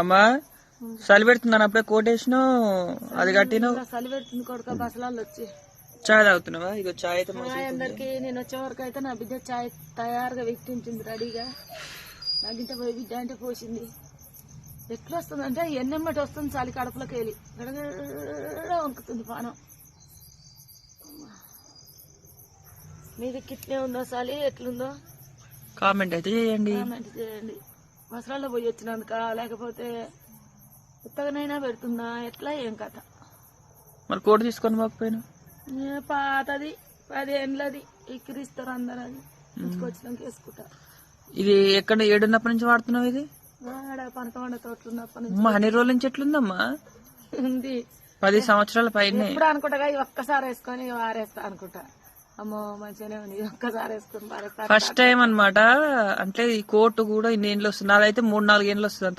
అమ్మా చలి పెడుతున్నాను అప్పుడే కోటేసినావు అది కట్టినావు. చలి పెడుతుంది కొడుక బసలాళ్ళు వచ్చి. చాయ్ తాగుతున్నావా? ఇక చాయ్ అయితే హాయ్ అందరికి. నేను వచ్చే వరకు అయితే నా బిడ్డ చాయ్ తయారుగా పెట్టించింది రెడీగా. నా గింట పోయి బిడ్డ అంటే పోసింది. ఎట్లా వస్తుంది అంటే ఎన్నెమ్మటి వస్తుంది చలి కడుపులోకి వెళ్ళి గడగడ వణుకుతుంది పానం. మీది కిట్నే ఉందో చలి ఎట్లుందో కామెంట్ అయితే చేయండి. కామెంట్ చేయండి. బసరాల్లో పోయి వచ్చినందుక లేకపోతే ఉత్తగనైనా పెడుతుందా ఎట్లా ఏం కథ. మరి కోట్ తీసుకొని పోకపోయినా? పాతది 10 ఏళ్ళది ఎక్కిరిస్తారు అందరు. అది ఇంటికొచ్చినాక వేసుకుంటా. ఇది ఎక్కడ ఏడున్నప్పటి నుంచి వాడుతున్నావు? ఇది పనకమండ తోటలు ఉన్నప్పటి నుంచి. అన్ని రోజుల నుంచి ఎట్లుందమ్మా? ఉంది 10 సంవత్సరాల పైన. ఇప్పుడు అనుకుంటా ఒక్కసారి వేసుకొని వారేస్తా అనుకుంటా. అమ్మో మంచిగానే ఉంది ఒక్కసారి వేసుకొని వారేస్తా. ఫస్ట్ టైం అన్నమాట. అంటే ఈ కోట్ కూడా ఇన్ని ఏళ్ళు వస్తుంది. నాదైతే 3-4 ఏళ్ళు వస్తుంది.